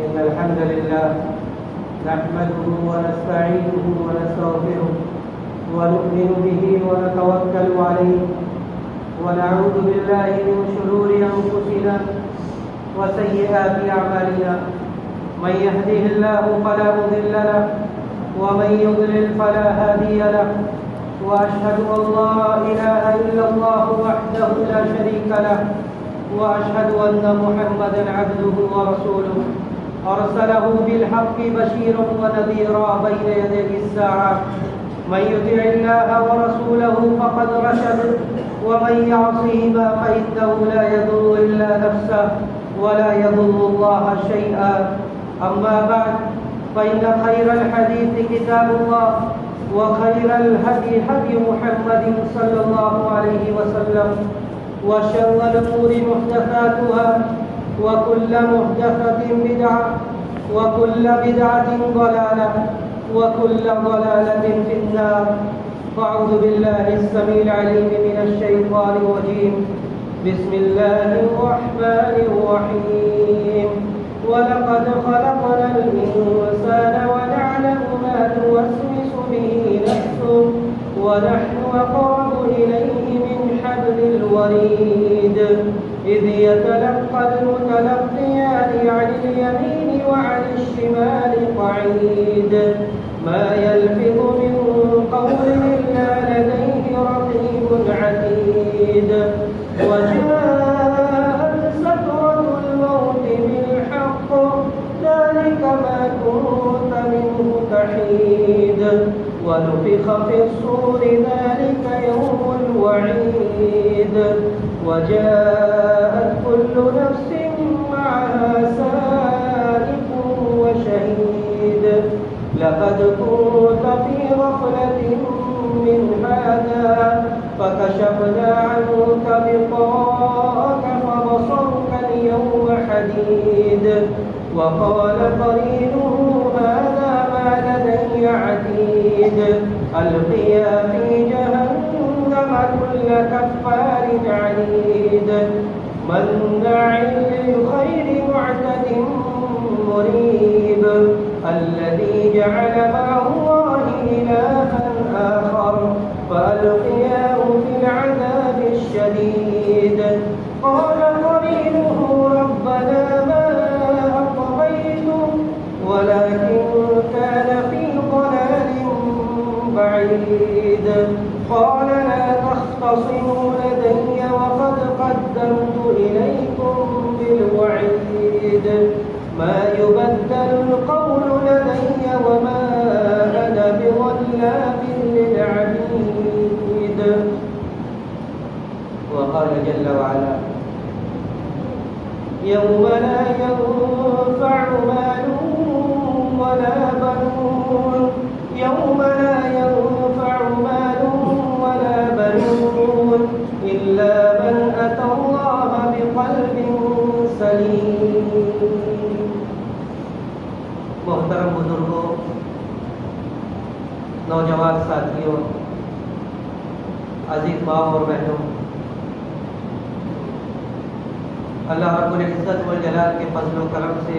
إن الحمد لله نحمده ونستعينه ونستغفره ونؤمن به ونتوكل عليه ونعوذ بالله من شرور أنفسنا وسيئات أعمالنا من يهده الله فلا مضل له ومن يضلل فلا هادي له وأشهد أن لا إله إلا الله وحده لا شريك له وأشهد أن محمدا عبده ورسوله أرسله بالحق بشيرا ونذيرا بين يدي الساعة من يطع الله ورسوله فقد رشد ومن يعصهما فإنه لا يضر إلا نفسه ولا يضر الله شيئا أما بعد فإن خير الحديث كتاب الله وخير الهدي هدي محمد صلى الله عليه وسلم وشر الأمور محدثاتها وكل محدثة بدعة وكل بدعة ضلالة وكل ضلالة في النار. أعوذ بالله السميع العليم من الشيطان الرجيم. بسم الله الرحمن الرحيم. ولقد خلقنا الإنسان ونعلم ما توسوس به نفسه ونحن أقرب إليه من حبل الوريد إذ يتلقى المتلقيان عن اليمين وعن الشمال قعيد ما يلفظ من قول إلا لديه رقيب عتيد وجاءت سكرة الموت بالحق ذلك ما كنت منه تحيد ونفخ في الصور ذلك يوم الوعيد وجاءت كل نفس معها سائق وشهيد لقد كنت في غفلة من هذا فكشفنا عنك غطاءك فبصرك اليوم حديد وقال قرينه هذا ما لدي عتيد ألقيا في جهنم كل كفار عنيد مناع للخير معتد مريب الذي جعل مع الله إلها آخر فألقياه في العذاب الشديد قال قرينه ربنا ما أطغيته ولكن كان في ضلال بعيد قال لا تختصموا لدي وقد قدمت إليكم بالوعيد ما يبدل القول لدي وما أنا بظلام للعبيد. وقال جل وعلا يوم لا ينفع مال ولا بنون يوم لا ينفع مال ولا بنون إلا من أتى الله بقلب سليم. محترم بزرگوں، نوجوان ساتھیوں، عزیز ماں اور بہنوں، اللہ رب العزت والجلال کے فضل و کرم سے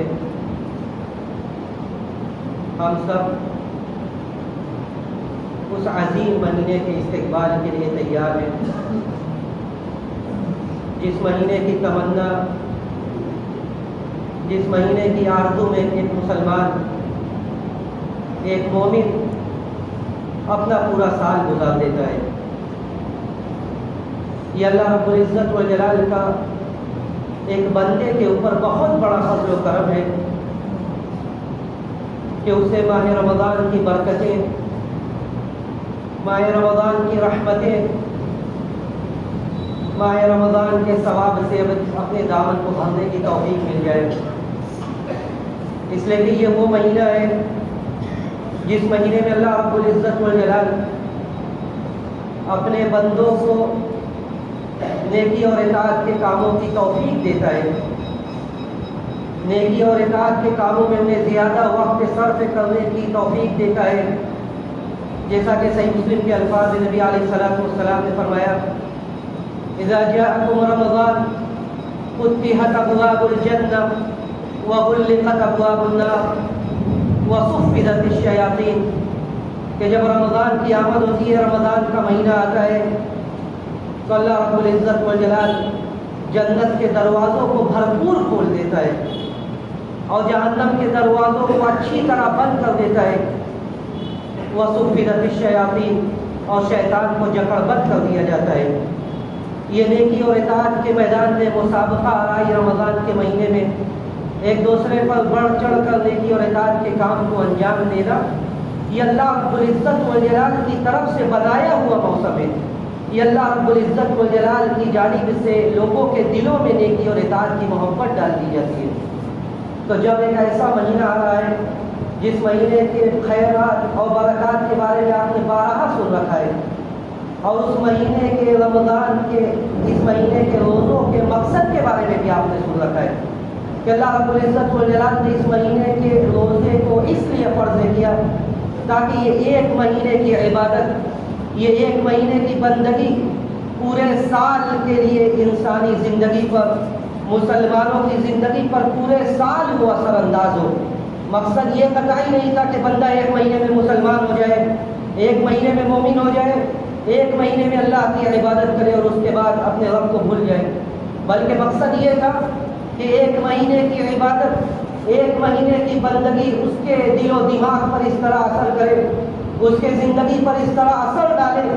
ہم سب اس عظیم مہینے کے استقبال کے لیے تیار ہیں جس مہینے کی تمنا، جس مہینے کی آرزو میں ایک مسلمان، ایک مومن اپنا پورا سال گزار دیتا ہے. یہ اللہ رب العزت والجلال کا ایک بندے کے اوپر بہت بڑا فضل و کرم ہے کہ اسے ماہ رمضان کی برکتیں، ماہ رمضان کی رحمتیں، ماہ رمضان کے ثواب سے اپنے دامن کو بھرنے کی توفیق مل جائے. اس لیے کہ یہ وہ مہینہ ہے جس مہینے میں اللہ رب العزت والجلال اپنے بندوں کو نیکی اور اطاعت کے کاموں کی توفیق دیتا ہے. نیکی اور اطاعت کے کاموں میں انہیں زیادہ وقت صرف کرنے کی توفیق دیتا ہے. جیسا کہ صحیح مسلم کے الفاظ نبی علیہ السلام نے فرمایا اذا جاءكم رمضان فتحت ابواب الجنہ وغلقت ابواب النار وصفدت الشیاطین، کہ جب رمضان کی آمد ہوتی ہے، رمضان کا مہینہ آتا ہے، تو اللہ رب العزت والجلال جنت کے دروازوں کو بھرپور کھول دیتا ہے اور جہنم کے دروازوں کو اچھی طرح بند کر دیتا ہے۔ وصفدت الشیاطین، اور شیطان کو جکڑ بند کر دیا جاتا ہے۔ یہ نیکی اور اطاعت کے میدان میں مسابقہ آ رہا ہے رمضان کے مہینے میں، ایک دوسرے پر بڑھ چڑھ کر نیکی اور اطاعت کے کام کو انجام دینا، یہ اللہ رب العزت والجلال کی طرف سے بنایا ہوا موسم ہے۔ یہ اللہ رب العزت والجلال کی جانب سے لوگوں کے دلوں میں نیکی اور اطاعت کی محبت ڈال دی جاتی ہے۔ تو جب ایک ایسا مہینہ آ رہا ہے جس مہینے کے خیرات اور برکات کے بارے میں آپ نے بارہا سن رکھا ہے، اور اس مہینے کے رمضان کے اس مہینے کے روزوں کے مقصد کے بارے میں بھی آپ نے سن رکھا ہے کہ اللہ رب العزت والجلال نے اس مہینے کے روزے کو اس لیے فرض کیا تاکہ یہ ایک مہینے کی عبادت، یہ ایک مہینے کی بندگی پورے سال کے لیے انسانی زندگی پر، مسلمانوں کی زندگی پر پورے سال وہ اثر انداز ہو۔ مقصد یہ قطعی نہیں تھا کہ بندہ ایک مہینے میں مسلمان ہو جائے، ایک مہینے میں مومن ہو جائے، ایک مہینے میں اللہ کی عبادت کرے اور اس کے بعد اپنے رب کو بھول جائے، بلکہ مقصد یہ تھا کہ ایک مہینے کی عبادت، ایک مہینے کی بندگی اس کے دل و دماغ پر اس طرح اثر کرے، اس کے زندگی پر اس طرح اثر ڈالے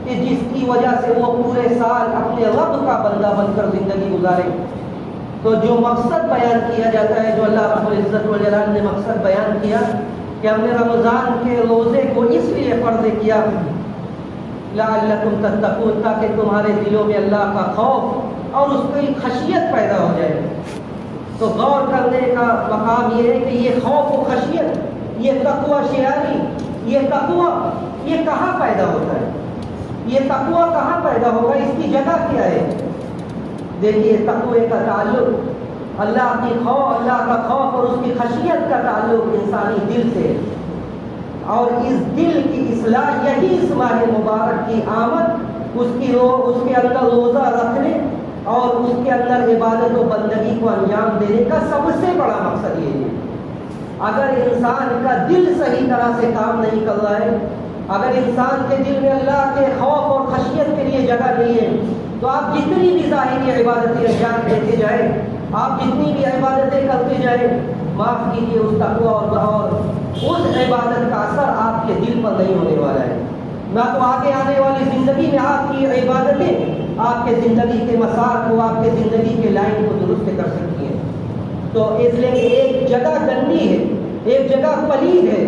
کہ جس کی وجہ سے وہ پورے سال اپنے رب کا بندہ بن کر زندگی گزارے۔ تو جو مقصد بیان کیا جاتا ہے، جو اللہ رب العزت والجلال نے مقصد بیان کیا کہ ہم نے رمضان کے روزے کو اس لیے فرض کیا لعلکم تتقون، تاکہ تمہارے دلوں میں اللہ کا خوف اور اس کی خشیت پیدا ہو جائے۔ تو غور کرنے کا مقام یہ ہے کہ یہ خوف و خشیت، یہ تقوی شیاری، یہ تقوی یہ کہاں پیدا ہوتا ہے؟ یہ تقوی کہاں پیدا ہوگا؟ اس کی جگہ کیا ہے؟ دیکھیے، تقوی کا تعلق اللہ کا خوف اور اس کی خشیت کا تعلق انسانی دل سے، اور اس دل کی اصلاح یہی اس ماہ مبارک کی آمد، اس کے اندر روزہ رکھنے اور اس کے اندر عبادت و بندگی کو انجام دینے کا سب سے بڑا مقصد یہ ہے۔ اگر انسان کا دل صحیح طرح سے کام نہیں کر رہا ہے، اگر انسان کے دل میں اللہ کے خوف اور خشیت کے لیے جگہ نہیں ہے، تو آپ جتنی بھی ظاہری عبادتیں انجام دیتے جائیں، آپ جتنی بھی عبادتیں کرتے جائیں، معاف کیجیے، اس تقوی اور اس عبادت کا اثر آپ کے دل پر نہیں ہونے والا ہے۔ نہ تو آگے آنے والی زندگی میں آپ کی عبادتیں آپ کے زندگی کے مسار کو، آپ کے زندگی کے لائن کو درست کر سکتی ہیں۔ تو اس لیے کہ ایک جگہ گندی ہے، ایک جگہ پلید ہے،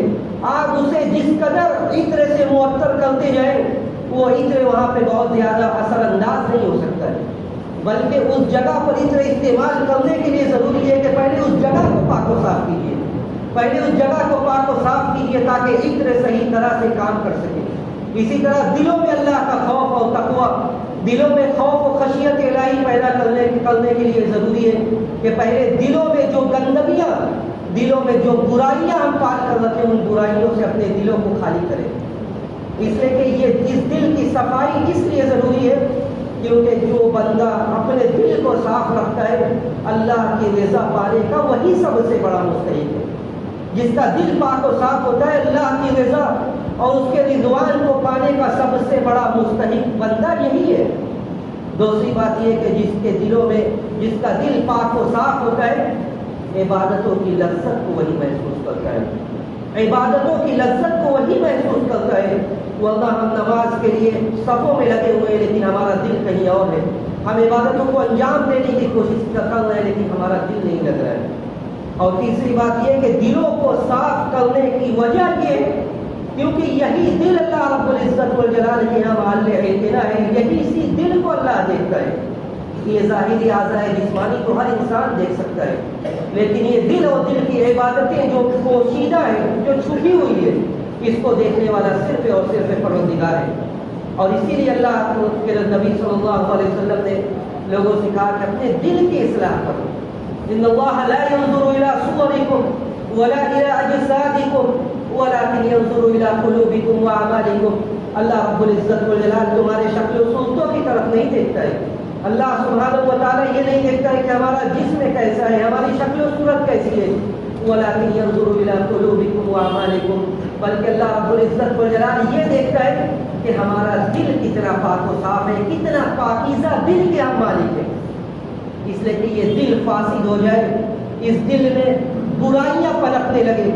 آپ اسے جس قدر عطر سے معطر کرتے جائیں، وہ عطر وہاں پہ بہت زیادہ اثر انداز نہیں ہو سکتا ہے، بلکہ اس جگہ پر عطر استعمال کرنے کے لیے ضروری ہے کہ پہلے اس جگہ کو پاک و صاف کیجیے، پہلے اس جگہ کو پاک و صاف کیجیے تاکہ عطر صحیح طرح سے کام کر سکے۔ اسی طرح دلوں میں اللہ کا خوف اور تقوی، دلوں میں خوف و خشیت الہی پیدا کرنے کے لیے ضروری ہے کہ پہلے دلوں میں جو گندگیاں، دلوں میں جو برائیاں ہم پال کر رکھیں، ان برائیوں سے اپنے دلوں کو خالی کریں۔ اس لیے کہ یہ اس دل کی صفائی اس لیے ضروری ہے کیونکہ جو بندہ اپنے دل کو صاف رکھتا ہے، اللہ کی رضا پانے کا وہی سب سے بڑا مستحق ہے۔ جس کا دل پاک و صاف ہوتا ہے، اللہ کی رضا اور اس کے رضوان کو پانے کا سب سے بڑا مستحق بندہ یہی ہے۔ دوسری بات یہ کہ جس کے دلوں میں، جس کا دل پاک و صاف ہوتا ہے، عبادتوں کی لذت کو وہی محسوس کرتا ہے، عبادتوں کی لذت کو وہی محسوس کرتا ہے۔ ورنہ ہم نماز کے لیے صفوں میں لگے ہوئے ہیں لیکن ہمارا دل کہیں اور ہے، ہم عبادتوں کو انجام دینے کی کوشش کر رہے ہیں لیکن ہمارا دل نہیں لگ رہا ہے۔ اور تیسری بات یہ کہ دلوں کو صاف کرنے کی وجہ یہ ہے کیونکہ یہی دل اللہ رب العزت والجلال کے یہاں محل اعتنا ہے، یہی اسی دل کو اللہ دیکھتا ہے۔ یہ ظاہری اعضاء جسمانی تو ہر انسان دیکھ سکتا ہے، لیکن یہ دل اور دل کی عبادتیں جو پوشیدہ ہیں، جو چھپی ہوئی ہے، اس کو دیکھنے والا صرف اور صرف پروردگار ہے۔ اور اسی لیے اللہ کے نبی صلی اللہ علیہ وسلم نے لوگوں سے کہا کہ اپنے دل کی اصلاح کرو۔ ان اللہ لا ينظر الى صوركم ولا الى اجسادكم ولكن ينظر الى قلوبكم واعمالكم۔ اللہ رب العزت والجلال تمہارے شکل و صورتوں کی طرف نہیں دیکھتا ہے، اللہ سبحانہ و تعالیٰ یہ نہیں دیکھتا ہے کہ ہمارا جسم کیسا ہے، ہماری شکل و صورت کیسی ہے، وَلَٰكِنْ يَنظُرُ إِلَىٰ قُلُوبِكُمْ وَأَعْمَالِكُمْ، بلکہ اللہ رب العزت والجلال یہ دیکھتا ہے کہ ہمارا دل کتنا پاک و صاف ہے، کتنا پاکیزہ دل کے ہم مالک ہیں۔ اس لیے کہ یہ دل فاسد ہو جائے، اس دل میں برائیاں پنپنے لگے،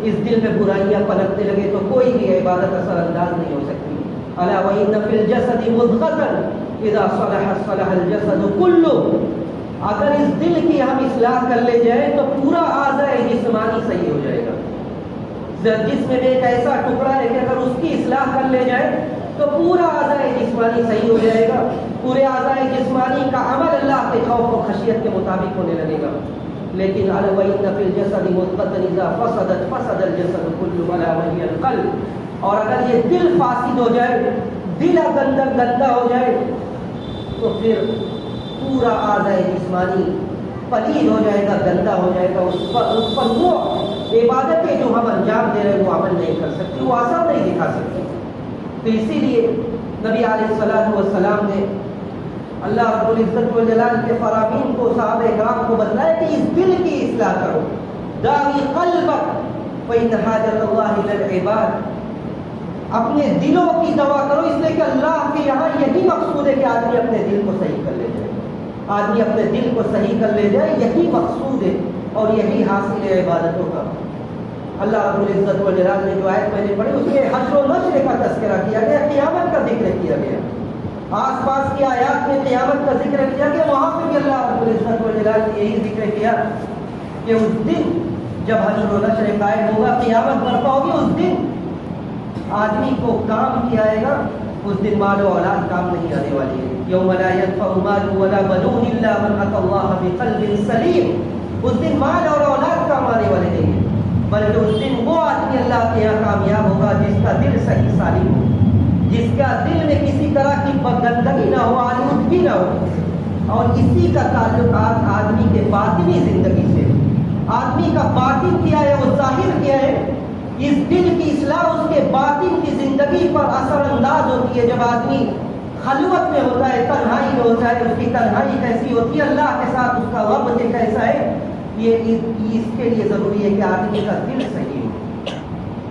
اس دل میں برائیاں پنپنے لگے تو کوئی بھی عبادت اثر انداز نہیں ہو سکتی۔ الا وَإِنَّ فِي الْجَسَدِ مُضْغَةً إِذَا صَلَحَتْ صَلَحَ الْجَسَدُ كُلُّهُ، اگر اس دل کی ہم اصلاح کر لے جائیں تو پورا اعضاء جسمانی صحیح ہو جائے گا۔ جسم میں ایک ایسا ٹکڑا ہے کہ اگر اس کی اصلاح کر لے جائے تو پورا اعضاء جسمانی صحیح ہو جائے گا، پورے اعضاء جسمانی کا عمل اللہ کے خوف و خشیت کے مطابق ہونے لگے گا۔ لیکن الا وَإِنَّ فِي الْجَسَدِ مُضْغَةً إِذَا فَسَدَتْ فَسَدَ الْجَسَدُ كُلُّهُ أَلَا وَهِيَ الْقَلْبُ، اور اگر یہ دل فاسد ہو جائے، دل گندا ہو جائے تو پھر پورا اعضاء جسمانی پلید ہو جائے گا، گندا ہو جائے گا، اس پر وہ عبادتیں جو ہم انجام دے رہے ہیں وہ عمل نہیں کر سکتی، وہ اثر نہیں دکھا سکتی۔ تو اسی لیے نبی علیہ الصلوۃ والسلام نے اللہ رب العزت والجلال کے فرامین کو، صحابہ کرام کو بتلایا کہ اس دل کی اصلاح کرو، داوی قلبک فإن حاجۃ اللہ الی العباد، اپنے دلوں کی دوا کرو، اس لیے کہ اللہ کے یہاں یہی مقصود ہے کہ آدمی اپنے دل کو صحیح کر لے جائے، آدمی اپنے دل کو صحیح کر لے جائے، یہی مقصود ہے اور یہی حاصل ہے عبادتوں کا۔ اللہ رب العزت والجلال نے جو آیت میں نے پڑھی اس میں حشر و نشر کا تذکرہ کیا گیا، قیامت کا ذکر کیا گیا، آس پاس کی آیات میں قیامت کا ذکر کیا گیا، وہاں پہ بھی اللہ رب العزت والجلال نے یہی ذکر کیا کہ اس دن جب حشر و نشر قائم ہوگا، قیامت برپا ہوگی، اس دن آدمی کو کام کیا آئے گا، اس دن مال و اولاد کام نہیں آنے والی ہے۔ یوم لا ينفع مال ولا بنون الا من اتى الله بقلب سلیم، اس دن مال اور اولاد کام آنے والے نہیں ہیں، بلکہ اس دن وہ آدمی اللہ کے یہاں کامیاب ہوگا جس کا دل صحیح سالم ہو، جس کا دل میں کسی طرح کی گندگی نہ ہو، آلودگی نہ ہو، اور اسی کا تعلقات آدمی کے باطنی زندگی سے، آدمی کا باطن کیا ہے وہ ظاہر کیا ہے، اس دل کی اصلاح اس کے باطن کی زندگی پر اثر انداز ہوتی ہے۔ جب آدمی خلوت میں ہوتا ہے، تنہائی میں ہوتا ہے، اس کی تنہائی کیسی ہوتی ہے، اللہ کے ساتھ اس کا ربط کیسا ہے، یہ اس کے لیے ضروری ہے کہ آدمی کا دل صحیح ہو۔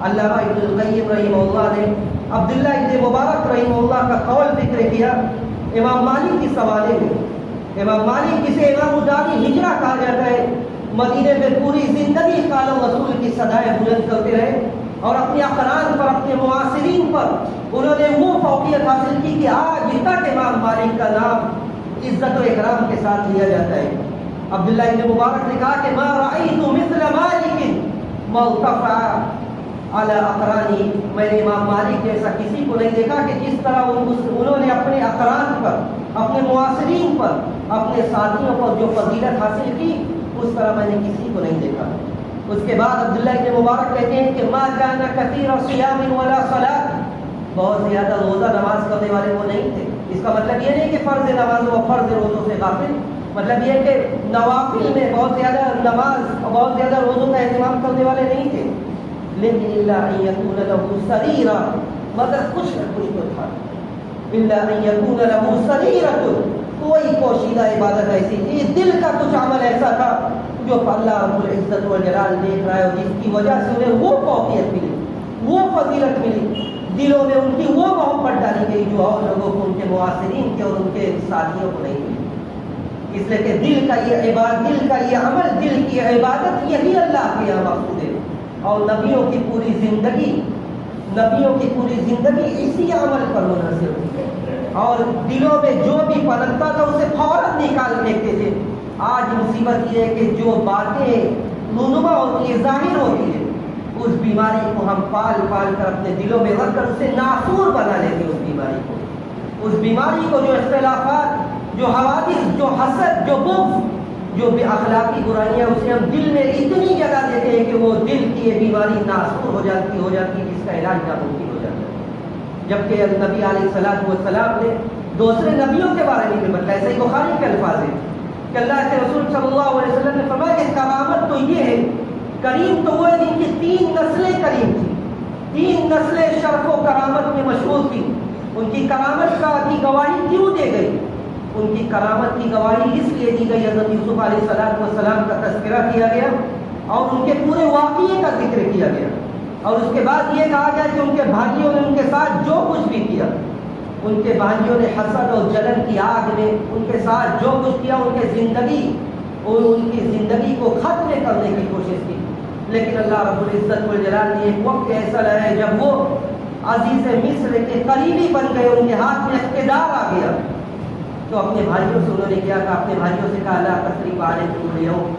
علامہ ابن القیم رحمہ اللہ نے عبداللہ ابن مبارک رحمہ اللہ کا قول ذکر کیا امام مالک کی سوالے میں۔ امام مالک جسے امام داری ہجرہ کہا جاتا ہے، مدینے میں پوری زندگی قال رسول کی صدائیں بلند کرتے رہے اور اپنے اقران پر، اپنے معاصرین پر انہوں نے وہ فوقیت حاصل کی کہ آج تک امام مالک کا نام عزت و اکرام کے ساتھ لیا جاتا ہے۔ عبداللہ ابن مبارک نے کہا کہ ما رأیت مثل مالک موقفا علی اقرانی، میں نے امام مالک جیسا کسی کو نہیں دیکھا کہ جس طرح انہوں نے اپنے اقران پر، اپنے معاصرین پر، اپنے ساتھیوں پر جو فضیلت حاصل کی، اس طرح میں نے کسی کو نہیں دیکھا۔ اس کے بعد عبداللہ ابن مبارک کہتے ہیں کہ ما کان کثیر صیام ولا صلاۃ، بہت زیادہ روزہ نماز کرنے والے وہ نہیں تھے۔ اس کا مطلب یہ نہیں کہ فرض نماز و فرض روزوں سے غافل، مطلب یہ کہ نوافل میں بہت زیادہ نماز اور بہت زیادہ روزوں کا اہتمام کرنے والے نہیں تھے، لیکن الا ان یکون له سریرہ، مگر کچھ نہ کچھ تو تھا، الا ان یکون له سریرہ، کوئی پوشیدہ عبادت ایسی تھی، دل کا کچھ عمل ایسا تھا جو اللہ رب العزت والجلال دیکھ رہا ہے اور جس کی وجہ سے انہیں وہ فوقیت ملی، وہ فضیلت ملی، دلوں میں ان کی وہ محبت ڈالی گئی جو اور لوگوں کو، ان کے معاصرین کے اور ان کے ساتھیوں کو نہیں ملی۔ اس لیے کہ دل کا یہ عبادت، دل کا یہ عمل، دل کی عبادت یہی اللہ کے یہاں مقصود ہے، اور نبیوں کی پوری زندگی، نبیوں کی پوری زندگی اسی عمل پر منحصر ہوئی ہے، اور دلوں میں جو بھی پنپتا تھا اسے فوراً نکال دیتے تھے۔ آج مصیبت یہ ہے کہ جو باتیں رونما ہوتی ہے، ظاہر ہوتی ہے، اس بیماری کو ہم پال پال کر اپنے دلوں میں رکھ کر اسے ناسور بنا لیتے ہیں۔ اس بیماری کو، اس بیماری کو، جو اختلافات، جو حوادث، جو حسد، جو بغض، جو بے اخلاقی برائیاں، اسے ہم دل میں اتنی جگہ دیتے ہیں کہ وہ دل کی یہ بیماری ناسور ہو جاتی جس کا علاج ناممکن ہو جاتا ہے۔ جبکہ نبی علیہ الصلوۃ والسلام نے دوسرے نبیوں کے بارے میں بتایا، ایسے ہی بخاری کے الفاظ ہیں کہ اللہ کے رسول صلی اللہ علیہ وسلم نے فرمایا کہ کرامت تو یہ ہے، کریم تو وہ ہے جن کی 3 نسلیں کریم تھی، 3 نسلیں شرف و کرامت میں مشہور تھی، ان کی کرامت کی گواہی کیوں دے گئی؟ ان کی کرامت کی گواہی اس لیے دی گئی، حضرت یوسف علیہ السلام کا تذکرہ کیا گیا اور ان کے پورے واقعے کا ذکر کیا گیا، اور اس کے بعد یہ کہا گیا کہ ان کے بھائیوں نے ان کے ساتھ جو کچھ بھی کیا، ان کے بھائیوں نے حسد اور جلن کی آگ میں ان کے ساتھ جو کچھ کیا، ان کی زندگی کو ختم کرنے کی کوشش کی، لیکن اللہ رب العزت والجلال نے ایک وقت ایسا لایا جب وہ عزیز مصر کے قریبی بن گئے، ان کے ہاتھ میں اقتدار آ گیا، تو اپنے بھائیوں سے انہوں نے کیا کہا، اپنے بھائیوں سے کہا لا تثریب علیکم اليوم،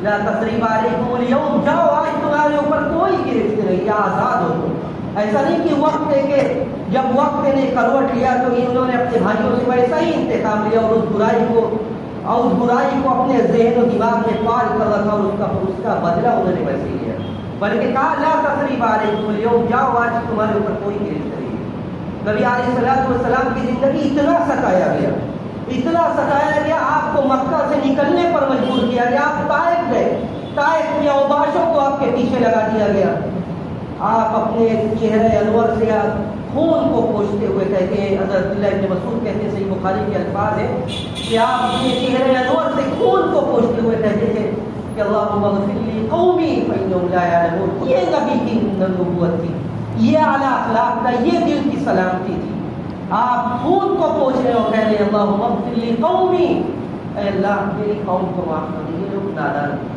لا تثریب علیکم اليوم، جاؤ آج تمہارے اوپر کوئی گرفت نہیں، آزاد ہو تم۔ ایسا نہیں کہ وقت ہے کہ جب وقت نے کروٹ لیا تو انہوں نے اپنے بھائیوں سے ویسا ہی انتقام لیا اور اس برائی کو اپنے ذہن و دماغ میں پال کر رکھا اور اس کا بدلہ انہوں نے ویسے ہی لیا، بلکہ کہا لا تثریب علیکم اليوم، جاؤ آج تمہارے اوپر کوئی گرفت نہیں۔ نبی علیہ السلام کی زندگی اتنا ستایا گیا، آپ کو مکہ سے نکلنے پر مجبور کیا گیا، آپ طائف گئے، طائف کے اوباشوں کو آپ کے پیچھے لگا دیا گیا، آپ اپنے چہرے انور سے خون کو پوچھتے ہوئے کہتے ہیں، حضرت عبداللہ ابن مسعود کہتے ہیں، صحیح بخاری کے الفاظ ہیں کہ آپ اپنے چہرے انور سے خون کو پوچھتے ہوئے کہتے تھے کہ اللہم اغفر لی قومی فانہم لا یعلمون۔ یہ نبی کی نبوت تھی، یہ اعلیٰ اخلاق تھا، یہ دل کی سلامتی تھی۔ آپ خون کو پوچھ رہے اور کہہ رہے ہیں اللہم اغفر لی قومی، اے اللہ میری قوم کو معاف کر دیں، یہ لوگ نادان ہیں،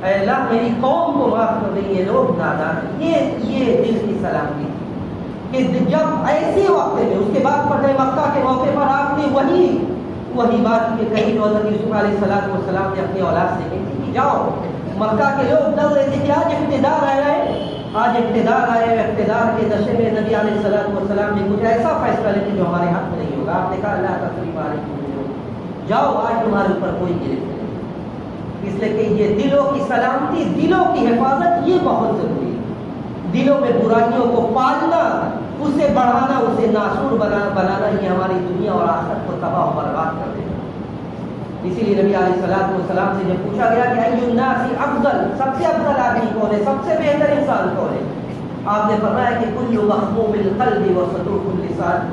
اے اللہ میری قوم کو معاف کر دیں، یہ لوگ نادان ہیں۔ یہ دل کی سلامتی تھی کہ جب ایسے وقت میں، اس کے بعد فتح مکہ کے موقع پر آپ نے وہی بات کہ کہیں جو حضرت یوسف علیہ السلام نے اپنی اولاد سے کہی تھی کہ جاؤ، مکہ کے لوگ ڈر رہے تھے کہ آج اقتدار آیا ہے، اقتدار کے نشے میں نبی علیہ السلام نے کچھ ایسا فیصلہ لیتے جو ہمارے حق میں نہیں ہوگا۔ آپ نے کہا لا تثریب علیکم اليوم، جاؤ آج تمہارے اوپر کوئی گرفت نہیں، اس لیے کہ یہ دلوں کی سلامتی، دلوں کی حفاظت یہ بہت ضروری ہے۔ دلوں میں برائیوں کو پالنا، اسے بڑھانا، اسے ناسور بنانا یہ ہماری دنیا اور آخرت کو تباہ و برباد کر دے گا۔ اسی لیے نبی علیہ السلام سے جب پوچھا گیا کہ ای الناس افضل، سب سے افضل آدمی کون ہے، سب سے بہتر انسان کون ہے، آپ نے فرمایا کہ کل مخموم القلب وصدوق اللسان،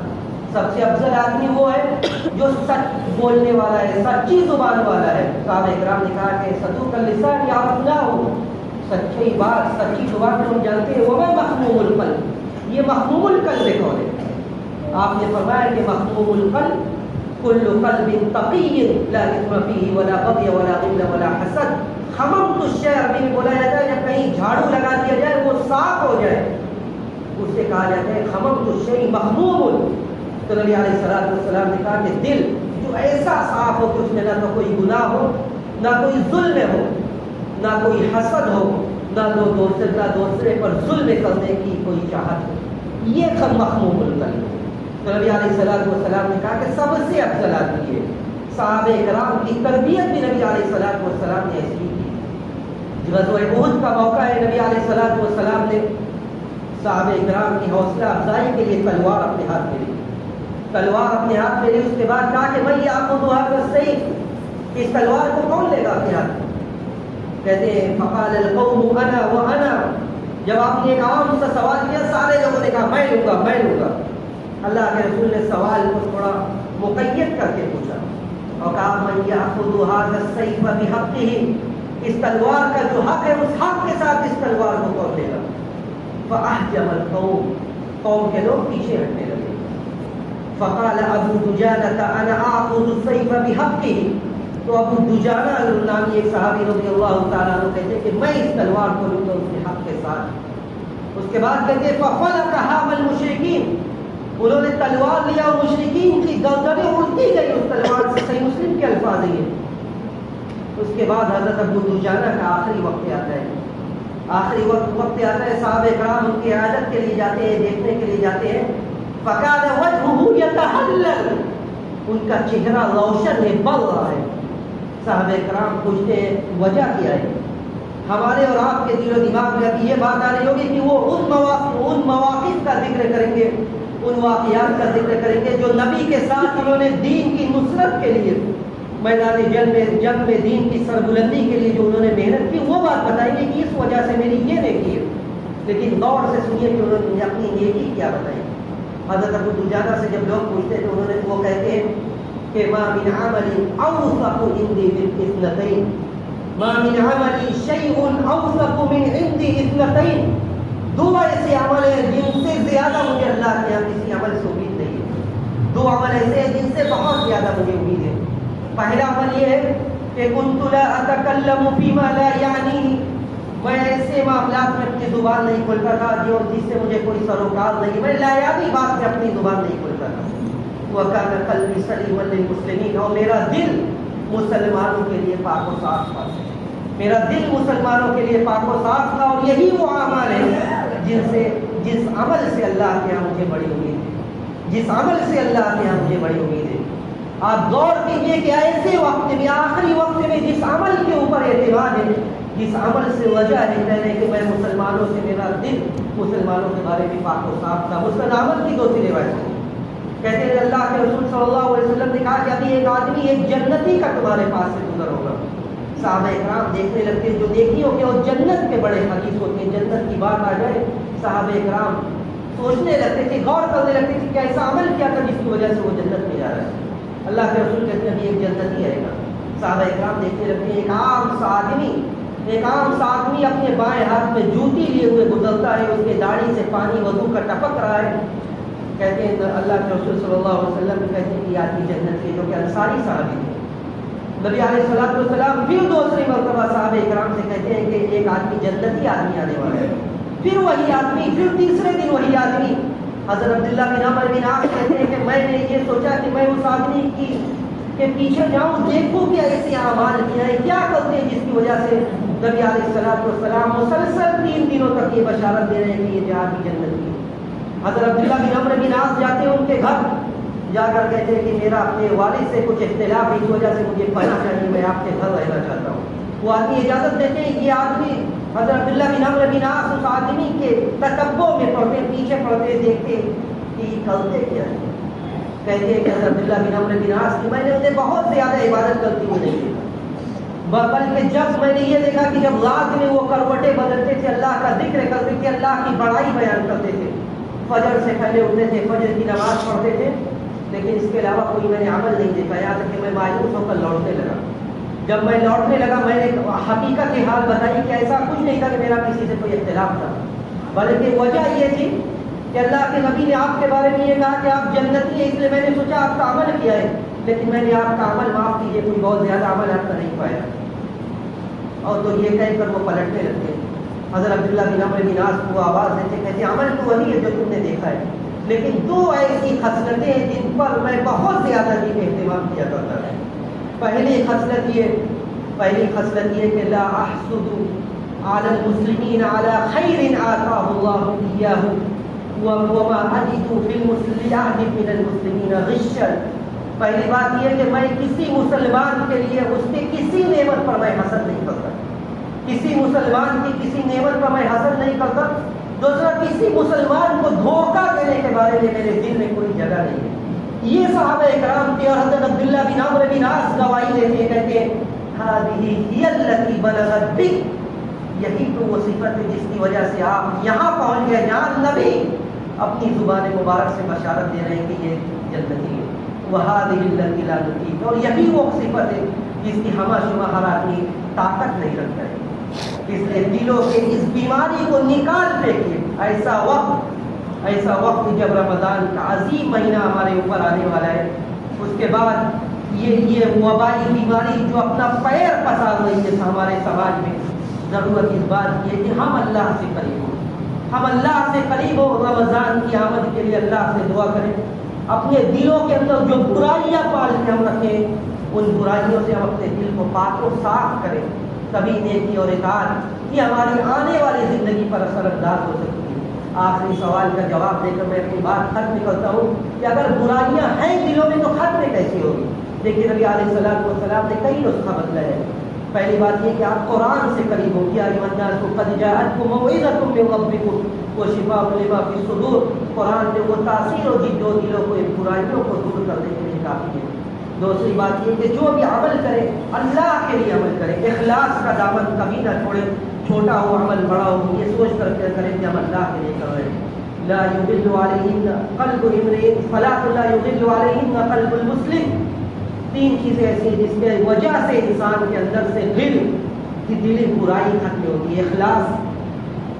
سب سے افضل آدمی وہ ہے جو سچ بولنے والا ہے، سچی زبان والا ہے۔ صحابہ کرام نے کہا کہ صدوق اللسان یعرفنہ، سچی بات، سچی زبان ہم جانتے ہیں۔ وما مخموم القلب، یہ مخموم القلب کون ہے؟ آپ نے فرمایا کہ مخموم القلب کل قلب تقی لا اثم فیہ ولا بغی ولا غل ولا حسد۔ خممت الشیء عربی میں بولا جاتا ہے جب کہیں جھاڑو لگا دیا جائے وہ صاف ہو جائے، اسے کہا جاتا ہے خممت الشیء مخموم۔ تو نبی علیہ السلام نے کہا کہ دل جو ایسا صاف ہو کہ اس میں نہ تو کوئی گناہ ہو، نہ کوئی ظلم ہو، نہ کوئی حسد ہو، نہ دوسرے پر ظلم کرنے کی کوئی چاہت ہو، یہ مخموم القلب ہے۔ تو نبی علیہ السلام نے کہا کہ سب سے افضل آدمی ہے۔ صحابہ کرام کی تربیت بھی نبی علیہ السلام نے ایسی کی۔ غزوہ احد کا موقع ہے، نبی علیہ السلام نے صحابہ کرام کی حوصلہ افزائی کے لیے تلوار اپنے ہاتھ میں لی، اس کے بعد کہا کہ بھائی آپ کو السیف، اس تلوار کو کون لے گا اپنے ہاتھ میں؟ کہتے ہیں فقال القوم انا وانا، جب آپ نے ایک عام سے سوال کیا سارے لوگوں نے کہا میں لوں گا۔ اللہ کے رسول نے سوال کو تھوڑا مقید کر کے پوچھا اور کہا من یاخذ هذا السیف بحقہ، اس تلوار کا جو حق ہے اس حق کے ساتھ اس تلوار کو کون لے گا؟ فاحجم القوم، قوم کے لوگ پیچھے ہٹنے لگے۔ فقال ابو دجانہ انا اخذ السیف بحقہ، تو ابو دجانہ نامی ایک صحابی رضی اللہ تعالیٰ عنہ کہتے ہیں کہ میں اس تلوار کو لوں گا اس کے حق کے ساتھ۔ اس کے بعد کہتے ہیں ففلق حام المشرکین، انہوں نے تلوار لیا اور مشرکین کی گردنیں اڑتی گئی اس تلوار سے، صحیح مسلم کے الفاظ ہیں۔ اس کے بعد حضرت ابو دجانہ کا آخری وقت آتا ہے، صحابہ کرام ان کی عیادت کے لیے جاتے ہیں، دیکھنے کے لیے جاتے ہیں۔ فکان وجهه يتهلل، ان کا چہرہ روشن ہے، بل رہا ہے۔ صحابہ کرام پوچھتے ہیں وجہ کیا ہے؟ ہمارے اور آپ کے دل و دماغ میں ابھی یہ بات آ رہی ہوگی کہ وہ ان مواقف کا ذکر کریں گے، ان واقعات کا ذکر کریں گے جو نبی کے ساتھ انہوں نے دین کی نصرت کے لیے میدان جنگ میں دین کی سربلندی کے لیے جو انہوں نے محنت کی، وہ بات بتائیں گے کہ اس وجہ سے میری یہ نیکی ہے۔ لیکن غور سے سنیے کہ انہوں نے اپنی نیکی کیا بتائی۔ حضرت ابو دجانہ سے جب لوگ پوچھتے تو وہ کہتے ہیں کہ ما من عمل اوثق عندي من اثنتين، ما من عمل شيء اوثق من عندي اثنتين، دو ایسے عمل ہیں جن سے زیادہ مجھے اللہ کے یہاں کسی عمل سے امید نہیں ہے. دو عمل ایسے ہیں جن سے بہت زیادہ مجھے امید ہے. پہلا عمل یہ ہے کہ كنت لا اتکلم فيما لا يعنيني، میں ایسے معاملات میں اپنی زبان نہیں کھولتا تھا جس سے مجھے کوئی سروکار نہیں، میں لا یعنی بات میں اپنی زبان نہیں کھولتا تھا. وَكَانَ قَلْبِي سَلِيمًا لِلْمُسْلِمِينَ، اور میرا دل مسلمانوں کے لیے پاک و صاف تھا. میرا دل مسلمانوں کے لیے پاک و صاف تھا. اور یہی وہ اعمال ہیں جس عمل سے اللہ کے یہاں مجھے بڑی امید ہے، جس عمل سے اللہ کے یہاں مجھے بڑی امید ہے. آپ غور کیجیے کہ ایسے وقت میں، آخری وقت میں جس عمل کے اوپر اعتماد ہے، جس عمل سے وجہ ہے کہنے کہ میں مسلمانوں سے، میرا دل مسلمانوں کے بارے میں پاک و صاف تھا. مسند احمد کی دوسری روایت کہتے ہیں کہ اللہ کے رسول صلی اللہ علیہ وسلم نے کہا کہ ابھی ایک آدمی ایک جنتی کا تمہارے پاس سے گزر ہوگا. صحابہ اکرام دیکھنے لگتے جو دیکھی ہو کہ وہ جنت کے بڑے حدیث ہوتے ہیں، جنت کی بات آ جائے صحابہ اکرام سوچنے لگتے تھے، غور کرنے لگتے تھے کہ ایسا عمل کیا تھا جس کی وجہ سے وہ جنت میں جا رہا ہے. اللہ کے رسول کہتے ہیں ابھی ایک جنتی آئے گا. صحابہ اکرام دیکھنے لگتے ہیں ایک عام سا آدمی اپنے بائیں ہاتھ میں جوتی لیے ہوئے گزرتا ہے، اس کے داڑھی سے پانی وضو کا ٹپک رہا ہے. کہتے ہیں اللہ کے رسول صلی اللہ علیہ وسلم کہتے ہیں کہ یہ آدمی جنت کے، جو کہ انصاری صحابی تھے. نبی علیہ الصلوۃ والسلام پھر دوسری مرتبہ صحابہ اکرام سے کہتے ہیں کہ ایک آدمی جنتی آدمی آنے والا ہے. پھر وہی آدمی، پھر تیسرے دن وہی آدمی. حضرت عبداللہ بن عمرو بن عاص کہتے ہیں کہ میں نے یہ سوچا کہ میں اس آدمی کے پیچھے جاؤں، دیکھوں کہ ایسے اعمال کیا ہے، کیا کرتے ہیں جس کی وجہ سے نبی علیہ الصلوۃ والسلام مسلسل 3 دنوں تک یہ بشارت دے رہے ہیں کہ یہ آدمی جنت کی. حضرت عبداللہ بن عمرو بن عاص جاتے ہیں ان کے گھر، جا کر کہتے ہیں کہ میرا اپنے والد سے کچھ اختلاف ہے، اس وجہ سے مجھے پناہ چاہیے، میں آپ کے گھر رہنا چاہتا ہوں. وہ آدمی اجازت دیتے ہیں. یہ آدمی حضرت عبداللہ بن عمرو بن عاص اس آدمی کے تتبع میں پڑھتے، پیچھے پڑھتے، دیکھتے کہ یہ کرتے کیا ہے. کہتے ہیں کہ حضرت عبداللہ بن عمرو بن عاص کی میں نے انہیں بہت زیادہ عبادت کرتی ہوئی نہیں دیکھا، بلکہ جب میں نے یہ دیکھا کہ جب رات میں وہ کروٹیں بدلتے تھے، اللہ کا ذکر کرتے تھے، اللہ کی بڑائی بیان کرتے تھے، فجر سے پہلے اٹھتے تھے، فجر کی نماز پڑھتے تھے، لیکن اس کے علاوہ کوئی میں نے عمل نہیں دیکھا. یہاں تک کہ میں مایوس ہو کر لوٹنے لگا. جب میں لوٹنے لگا میں نے حقیقت حال بتائی کہ ایسا کچھ نہیں تھا کہ میرا کسی سے کوئی اختلاف تھا، بلکہ وجہ یہ تھی کہ اللہ کے نبی نے آپ کے بارے میں یہ کہا کہ آپ جنتی ہیں، اس لیے میں نے سوچا آپ کا عمل کیا ہے، لیکن میں نے آپ کا عمل، معاف کیجیے، کوئی بہت زیادہ عمل آپ کا نہیں پایا. اور تو یہ کہہ کر وہ پلٹنے لگتے. حضرت عبداللہ بن عمرو بن عاص کو آواز دیتے کہتے عمل تو وہی ہے جو تم نے دیکھا ہے، لیکن 2 ایسی خصلتیں ہیں جن پر میں بہت زیادہ اہتمام کیا کرتا ہے. پہلی خصلت یہ کہ لا احسد علی المسلمین علی خیر آتاہ اللہ ایاہ وما اجد فی المسلمین من المسلمین غشا. پہلی بات یہ کہ میں کسی مسلمان کے لیے اس کی کسی نعمت پر میں حسد نہیں کرتا، کسی مسلمان کی کسی نعمت پر میں حسد نہیں کرتا. دوسرا، کسی مسلمان کو دھوکہ دینے کے بارے میں میرے دل میں کوئی جگہ نہیں ہے. یہ صحابہ اکرام کی اور حضرت عبداللہ بن عمرو بن عاص گواہی دیتے ہیں، کہتے ہیں هذه هي التي بلغت بك، یہی تو وہ صفت ہے جس کی وجہ سے آپ یہاں پہنچ گئے جہاں نبی اپنی زبان مبارک سے بشارت دے رہے ہیں کہ یہ جنتی ہے. وهذه التي لا تطيق، اور یہی وہ صفت ہے جس کی ہمہ شمہ ہر آدمی طاقت نہیں رکھتا ہے. اس لیے دلوں کے اس بیماری کو نکال پھینکیے. ایسا وقت جب رمضان کا عظیم مہینہ ہمارے اوپر آنے والا ہے، اس کے بعد یہ وبائی بیماری جو اپنا پیر پسار رہی ہے ہمارے سماج میں، ضرورت اس بات کی ہے کہ ہم اللہ سے قریب ہوں، ہم اللہ سے قریب ہوں. رمضان کی آمد کے لیے اللہ سے دعا کریں. اپنے دلوں کے اندر جو برائیاں پال کے ہم رکھیں، ان برائیوں سے ہم اپنے دل کو پاک و صاف کریں، تبھی نیکی اور اطاعت یہ ہماری آنے والی زندگی پر اثر انداز ہو سکتی ہے. آخری سوال کا جواب دے کر میں اپنی بات ختم کرتا ہوں کہ اگر برائیاں ہیں دلوں میں تو ختم کیسی ہوگی؟ دیکھیے نبی علیہ الصلوۃ والسلام نے کئی نسخہ بدلا ہے. پہلی بات یہ کہ آپ قرآن سے قریب ہو. یا ایھا الناس قد جاءتکم موعظۃ من ربکم وشفاء لما فی الصدور. قرآن میں وہ تاثیر اور جو دلوں کو ان برائیوں کو دور کرنے کے لیے کافی ہے. دوسری بات یہ کہ جو بھی عمل کرے اللہ کے لیے عمل کرے، اخلاص کا دامن کبھی نہ چھوڑے. چھوٹا ہو عمل بڑا ہو، یہ سوچ کر کے کریں کہ ہم اللہ کے لیے کر رہے ہیں. لا يغل علیہن قلب امرئ فلا لا يغل علیہن قلب المسلم. تین چیزیں ایسی ہیں جس کے وجہ سے انسان کے اندر سے دلی برائی ختم ہوتی ہے. اخلاص،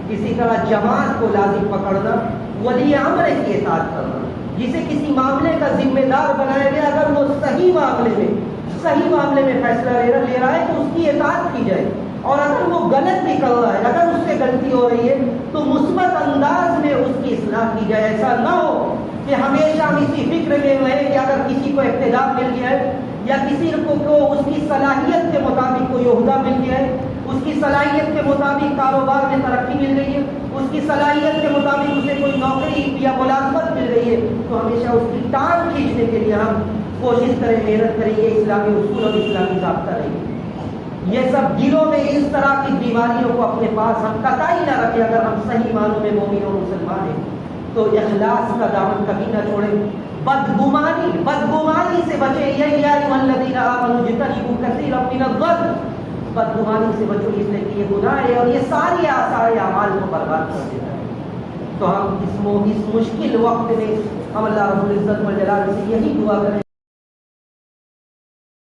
کسی طرح جماعت کو لازم پکڑنا، ولی امر کی اطاعت کرنا. جسے کسی معاملے کا ذمہ دار بنایا گیا، اگر وہ صحیح معاملے میں فیصلہ لے رہا ہے تو اس کی اطاعت کی جائے، اور اگر وہ غلط بھی کر رہا ہے، اگر اس سے غلطی ہو رہی ہے تو مثبت انداز میں اس کی اصلاح کی جائے. ایسا نہ ہو کہ ہمیشہ ہم اسی فکر میں رہے کہ اگر کسی کو اقتدار مل گیا ہے یا کسی کو اس کی صلاحیت کے مطابق کوئی عہدہ مل گیا ہے، اس کی صلاحیت کے مطابق کاروبار میں ترقی مل رہی ہے، اس کی صلاحیت کے مطابق اسے کوئی نوکری یا ملازمت مل رہی ہے، تو ہمیشہ اس کی ٹانگ کھینچنے کے لیے ہم کوشش کریں، محنت کریں. یہ اسلامی اصول اور اسلامی ضابطہ رہے گی. یہ سب دلوں میں اس طرح کی بیماریوں کو اپنے پاس ہم قطعی نہ رکھیں. اگر ہم صحیح معنوں میں مومن اور مسلمان ہیں تو اخلاص کا دامن کبھی نہ چھوڑیں. بدگمانی سے بچیں. یا ایھا الذین آمنوا اجتنبوا کثیرا من الظن. بدگمانی سے بچو، اس لیے کہ یہ گناہ ہے اور یہ ساری آثار اعمال کو برباد کر دیتا ہے. تو ہم اس مشکل وقت میں ہم اللہ رب العزت والجلال سے یہی دعا کریں